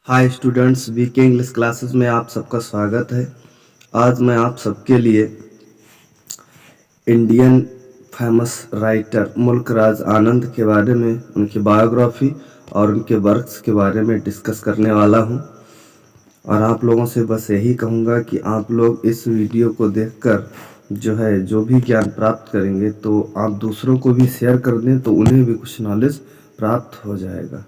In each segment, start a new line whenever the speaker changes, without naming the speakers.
हाय students, VK English classes में आप सबका स्वागत है। आज मैं आप सबके लिए इंडियन फेमस राइटर मुल्क राज आनंद के बारे में, उनकी बायोग्राफी और उनके वर्क्स के बारे में डिस्कस करने वाला हूं। और आप लोगों से बस यही कहूँगा कि आप लोग इस वीडियो को देखकर जो भी ज्ञान प्राप्त करेंगे तो आप दूसरों को भी शेयर कर दें तो उन्हें भी कुछ नॉलेज प्राप्त हो जाएगा।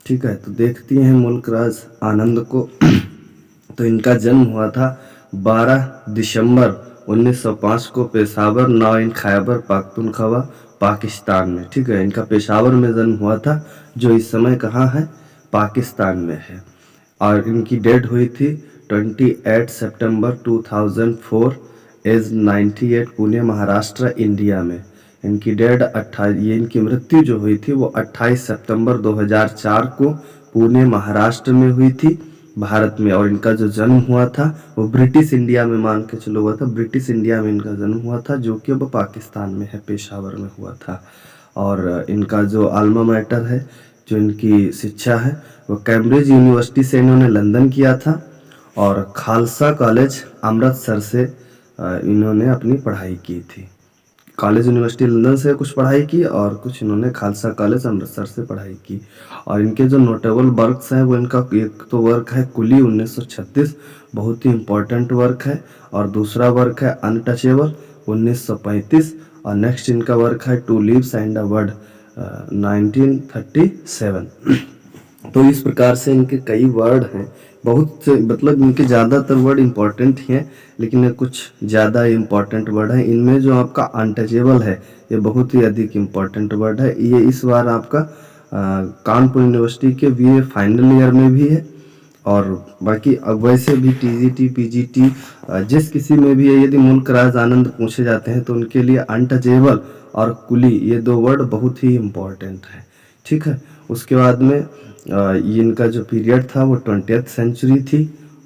ठीक है, तो देखते हैं मुल्क राज आनंद को। तो इनका जन्म हुआ था 12 दिसंबर 1905 को पेशावर नाउ इन खैबर पाख्तूनख्वा पाकिस्तान में। ठीक है, इनका पेशावर में जन्म हुआ था जो इस समय कहाँ है, पाकिस्तान में है। और इनकी डेथ हुई थी 28 सितंबर 2004 एज 98 पुणे महाराष्ट्र इंडिया में। इनकी डेथ 28 ये इनकी मृत्यु जो हुई थी वो 28 सितंबर 2004 को पुणे महाराष्ट्र में हुई थी, भारत में। और इनका जो जन्म हुआ था वो ब्रिटिश इंडिया में, मान के चलो, हुआ था ब्रिटिश इंडिया में इनका जन्म हुआ था, जो कि अब पाकिस्तान में है, पेशावर में हुआ था। और इनका जो आल्मा मैटर है, जो इनकी शिक्षा है, वो कैम्ब्रिज यूनिवर्सिटी से इन्होंने लंदन किया था और खालसा कॉलेज अमृतसर से इन्होंने अपनी पढ़ाई की थी। कॉलेज यूनिवर्सिटी लंदन से कुछ पढ़ाई की और कुछ इन्होंने खालसा कॉलेज अमृतसर से पढ़ाई की। और इनके जो नोटेबल वर्क्स हैं वो इनका एक तो वर्क है कुली 1936, बहुत ही इम्पोर्टेंट वर्क है। और दूसरा वर्क है अनटचेबल 1935। और नेक्स्ट इनका वर्क है two leaves and a word 1937। तो इस प्रकार से इनके कई वर्ड हैं, बहुत से, मतलब इनके ज़्यादातर वर्ड इम्पॉर्टेंट हैं, लेकिन कुछ ज़्यादा इम्पॉर्टेंट वर्ड हैं। इनमें जो आपका अनटचेबल है ये बहुत ही अधिक इम्पॉर्टेंट वर्ड है। ये इस बार आपका कानपुर यूनिवर्सिटी के बीए फाइनल ईयर में भी है। और बाकी अब वैसे भी टीजीटी पीजीटी जिस किसी में भी है, यदि मुल्क राज आनंद पूछे जाते हैं तो उनके लिए अनटचेबल और कुली ये दो वर्ड बहुत ही इम्पॉर्टेंट है। ठीक है, उसके बाद में ये इनका जो पीरियड था वो 20th सेंचुरी थी।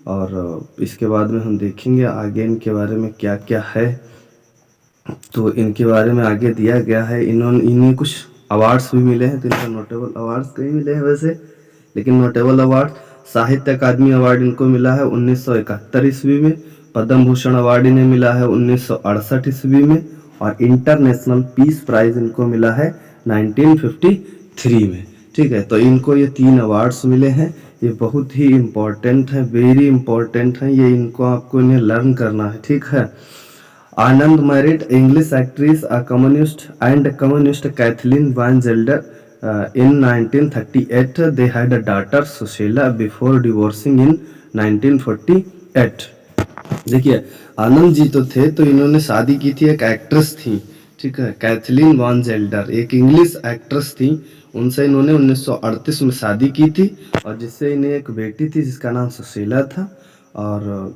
और इसके बाद में हम देखेंगे आगे इनके बारे में क्या क्या है। तो इनके बारे में आगे दिया गया है, इन्हें कुछ अवार्ड्स भी मिले हैं। तो इनका नोटेबल अवार्ड्स कई मिले हैं वैसे, लेकिन नोटेबल अवार्ड साहित्य अकादमी अवार्ड इनको मिला है 1971 ईस्वी में। पद्म भूषण अवार्ड इन्हें मिला है 1968 ईस्वी में। और इंटरनेशनल पीस प्राइज इनको मिला है 1953 में। ठीक है, तो इनको ये 3 अवार्ड्स मिले हैं। ये बहुत ही इम्पोर्टेंट है, वेरी इम्पोर्टेंट है, ये इनको आपको इन्हें लर्न करना है। ठीक है, Anand married English actress, a communist Kathleen Van Gelder in 1938. They had a daughter Sushila before divorcing in 1948. देखिए, आनंद जी तो थे, तो इन्होंने शादी की थी, एक एक्ट्रेस थी। ठीक है, कैथलीन वॉन जेल्डर एक इंग्लिश एक्ट्रेस थी। उनसे इन्होंने 1938 में शादी की थी और जिससे इन्हें एक बेटी थी जिसका नाम सुशीला था। और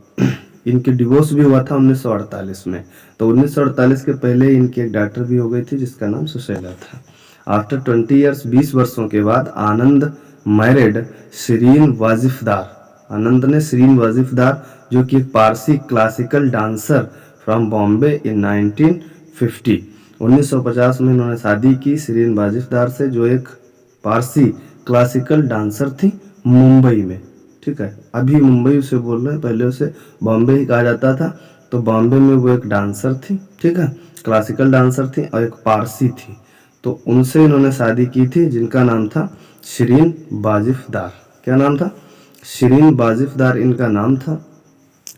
इनके डिवोर्स भी हुआ था 1948 में। तो 1948 के पहले इनकी एक डॉटर भी हो गई थी जिसका नाम सुशैला था। आफ्टर 20 ईयर्स 20 वर्षों के बाद आनंद मैरिड शिरीन वाजिफदार। आनंद ने शिरीन वाजिफदार, जो कि एक Parsi classical dancer from Bombay in 1950। 1950 में इन्होंने शादी की शिरीन वाजिफदार से, जो एक पारसी क्लासिकल डांसर थी मुंबई में। ठीक है, अभी मुंबई उसे बोल रहे हैं, पहले उसे बॉम्बे ही कहा जाता था। तो बॉम्बे में वो एक डांसर थी। ठीक है, क्लासिकल डांसर थी और एक पारसी थी। तो उनसे इन्होंने शादी की थी जिनका नाम था शिरीन बाजिफदार। क्या नाम था? शिरीन बाजिफदार इनका नाम था।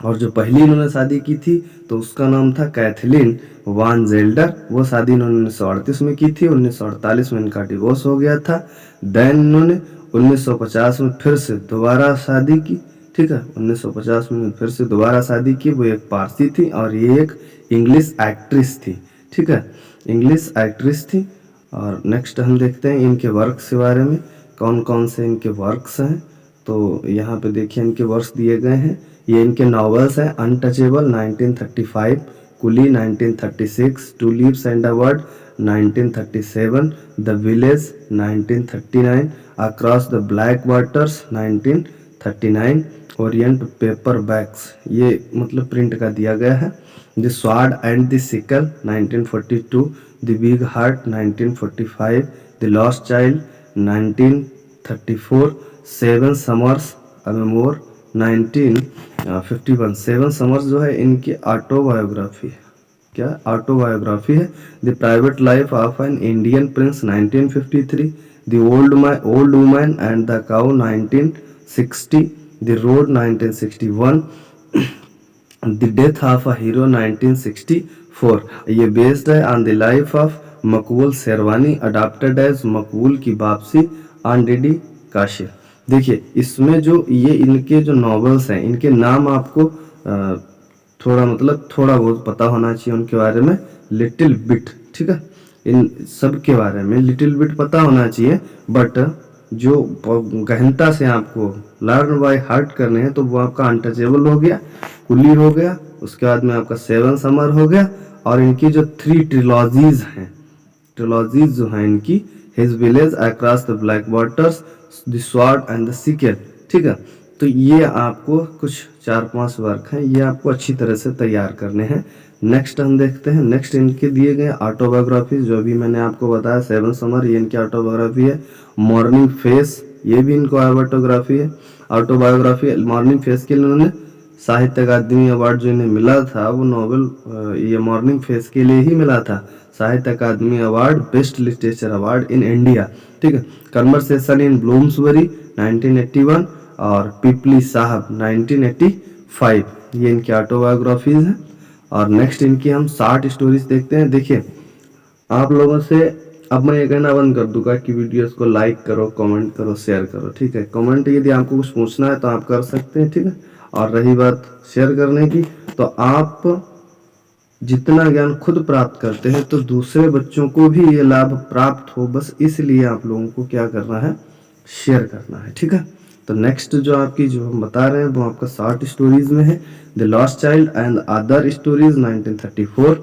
और जो पहली इन्होंने शादी की थी तो उसका नाम था कैथलीन वान जेल्डर। वो शादी इन्होंने 1938 में की थी। 1948 में इनका डिवोर्स हो गया था। देन इन्होंने 1950 में फिर से दोबारा शादी की। ठीक है, 1950 में फिर से दोबारा शादी की। वो एक पारसी थी और ये एक इंग्लिश एक्ट्रेस थी। ठीक है, इंग्लिश एक्ट्रेस थी। और नेक्स्ट हम देखते हैं इनके वर्क्स के बारे में, कौन कौन से इनके वर्क्स हैं। तो यहाँ पे देखिए इनके वर्क्स दिए गए हैं। ये इनके नॉवेल्स हैं, untouchable 1935, coolie 1936, two leaves and a word 1937, the village 1939, across the black waters 1939, orient paper bags, ये मतलब प्रिंट का दिया गया है। The sword and the sickle 1942, the big heart 1945, the lost child 1934, seven summers memoir 1951। Seven summers जो है इनकी autobiography है। क्या ऑटोबायोग्राफी है। The private life of an Indian prince 1953, the old woman and the cow 1960, the road 1961, the death of a hero 1964। ये based है on the life of Maqbool sherwani, adopted as मकबूल की वापसी ऑन डीडी काशिर। देखिए इसमें जो ये इनके जो नॉवेल्स हैं इनके नाम आपको थोड़ा मतलब थोड़ा बहुत पता होना चाहिए उनके बारे में, लिटिल बिट, ठीक है। इन सब के बारे में लिटिल बिट पता होना चाहिए, बट जो गहनता से आपको लर्न बाय हार्ट करने हैं तो वो आपका अनटचेबल हो गया, कुली हो गया, उसके बाद में आपका सेवन समर हो गया, और इनकी जो 3 ट्रिलॉजीज हैं, ट्रिलॉजीज जो हैं इनकी, his village, across the black waters, the sword and the secret, ठीक है। तो ये आपको कुछ 4-5 वर्क हैं, ये आपको अच्छी तरह से तैयार करने हैं। नेक्स्ट हम देखते हैं, नेक्स्ट इनके दिए गए ऑटोबायोग्राफी, जो भी मैंने आपको बताया, सेवन समर ये इनकी ऑटोबायोग्राफी है। मॉर्निंग फेस ये भी इनको ऑटोग्राफी है, ऑटोबायोग्राफी। मॉर्निंग फेस के लिए उन्होंने साहित्य अकादमी अवार्ड जो इन्हें मिला था वो नोबेल ये मॉर्निंग फेस के लिए ही मिला था, Sahitya Akademi award, best literature award in India, ठीक है। कन्वर्सेशन इन ब्लूम्सबरी 1981 और पीपली साहब 1985, ये इनकी ऑटोबायोग्राफीज हैं। और नेक्स्ट इनकी हम 60 स्टोरीज देखते हैं। देखिए आप लोगों से अब मैं ये कहना बंद कर दूंगा कि वीडियोस को लाइक करो, कमेंट करो, शेयर करो, ठीक है। कमेंट यदि आपको कुछ पूछना है तो आप कर सकते हैं, ठीक है। और रही बात शेयर करने की, तो आप जितना ज्ञान खुद प्राप्त करते हैं तो दूसरे बच्चों को भी ये लाभ प्राप्त हो, बस इसलिए आप लोगों को क्या करना है, शेयर करना है, ठीक है। तो नेक्स्ट जो आपकी जो हम बता रहे हैं वो आपका 60 स्टोरीज में है। The lost child and other stories 1934,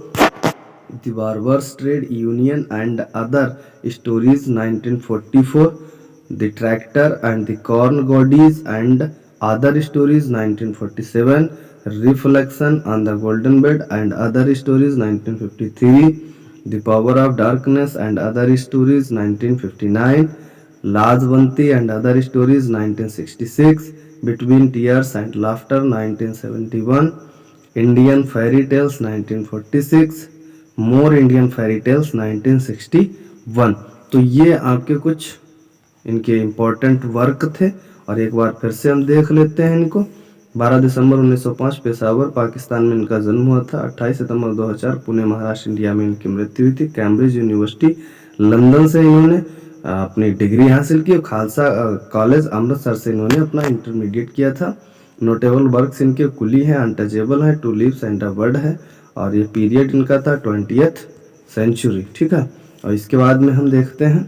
the barber's trade union and other stories 1944, the tractor and the corn goddess and other stories 1947, reflection on the golden bed and other stories 1953, the power of darkness and other stories 1959, Lajwanti and other stories 1966, between tears and laughter 1971, Indian fairy tales 1946, more Indian fairy tales 1961। तो ये आपके कुछ इनके important work थे, और एक बार फिर से हम देख लेते हैं इनको। 12 दिसंबर 1905 पेशावर पाकिस्तान में इनका जन्म हुआ था। 28 सितंबर 2000 पुणे महाराष्ट्र इंडिया में इनकी मृत्यु हुई थी। कैम्ब्रिज यूनिवर्सिटी लंदन से इन्होंने अपनी डिग्री हासिल की, और खालसा कॉलेज अमृतसर से इन्होंने अपना इंटरमीडिएट किया था। नोटेबल वर्क्स इनके कुली हैं, अनटचेबल है, two leaves and a bird है, और ये पीरियड इनका था 20th सेंचुरी, ठीक है। और इसके बाद में हम देखते हैं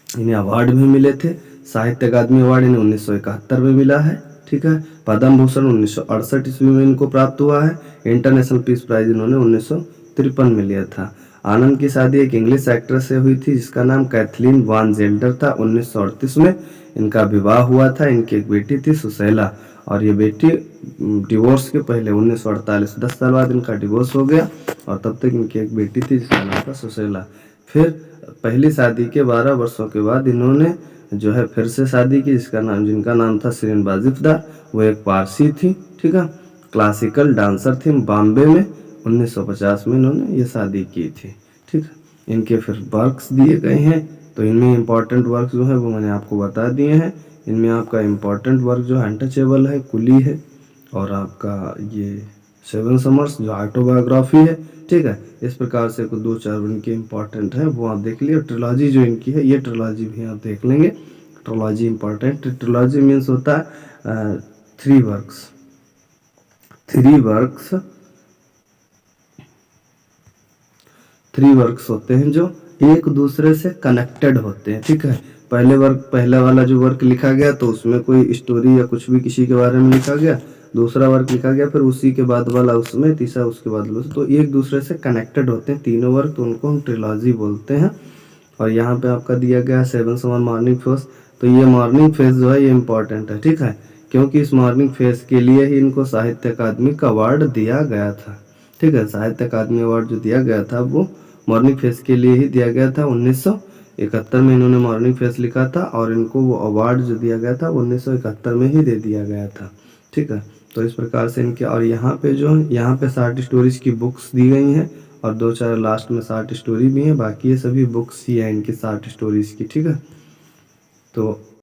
इन्हें अवार्ड भी मिले थे। साहित्य अकादमी अवार्ड इन्हें 1971 में मिला है, ठीक है। पद्म भूषण 1968 ईस्वी में इनको प्राप्त हुआ है। इंटरनेशनल पीस प्राइज इन्होंने 1953 में लिया था। आनंद की शादी एक इंग्लिश एक्ट्रेस से हुई थी जिसका नाम कैथलीन वान जेल्डर था। 1938 में इनका विवाह हुआ था। इनकी एक बेटी थी सुशैला, और ये बेटी डिवोर्स के पहले 1948 10 साल बाद इनका डिवोर्स हो गया, और तब तक इनकी एक बेटी थी जिसका नाम था सुशैला। फिर पहली शादी के 12 वर्षों के बाद इन्होंने जो है फिर से शादी की, जिनका नाम था शिरीन बाजिफदार। वो एक पारसी थी, ठीक है, क्लासिकल डांसर थी। बॉम्बे में 1950 में इन्होंने ये शादी की थी, ठीक है। इनके फिर वर्क्स दिए गए हैं, तो इनमें इम्पॉर्टेंट वर्क जो है वो मैंने आपको बता दिए हैं। इनमें आपका इम्पॉर्टेंट वर्क जो है अनटचेबल है, कुली है, और आपका ये सेवन समर्स जो ऑटोबायोग्राफी है, ठीक है। इस प्रकार से कुछ 2-4 इनके इम्पॉर्टेंट है वो आप देख लिए। ट्रिलॉजी जो इनकी है ये ट्रिलॉजी भी आप देख लेंगे। ट्रिलॉजी इम्पॉर्टेंट, ट्रिलॉजी मीन्स होता है 3 वर्क्स, 3 वर्क्स होते हैं जो एक दूसरे से कनेक्टेड होते हैं, ठीक है। पहले वाला जो वर्क लिखा गया तो उसमें कोई स्टोरी या कुछ भी किसी के बारे में लिखा गया, दूसरा वर्क लिखा गया, फिर उसी के बाद वाला उसमें, तीसरा उसके बाद वाला, तो एक दूसरे से कनेक्टेड होते हैं तीनों वर्क, तो उनको हम ट्रिलॉजी बोलते हैं। और यहाँ पे आपका दिया गया है सेवन समर मॉर्निंग फेज। तो ये मॉर्निंग फेज जो है ये इम्पोर्टेंट है, ठीक है, क्योंकि इस मॉर्निंग फेज के लिए ही इनको साहित्य अकादमी का अवार्ड दिया गया था, ठीक है। साहित्य अकादमी अवार्ड जो दिया गया था वो मॉर्निंग फेज के लिए ही दिया गया था 1971 में इन्होंने मॉर्निंग फेस लिखा था और इनको वो अवार्ड जो दिया गया था 1971 में ही दे दिया गया था। ठीक है, तो इस प्रकार से इनके, और यहाँ पे जो यहाँ पे शॉर्ट स्टोरीज की बुक्स दी गई हैं और 2-4 लास्ट में शॉर्ट स्टोरी भी हैं, बाकी ये सभी बुक्स ही हैं इनकी शॉर्ट स्टोरीज की। ठीक है, तो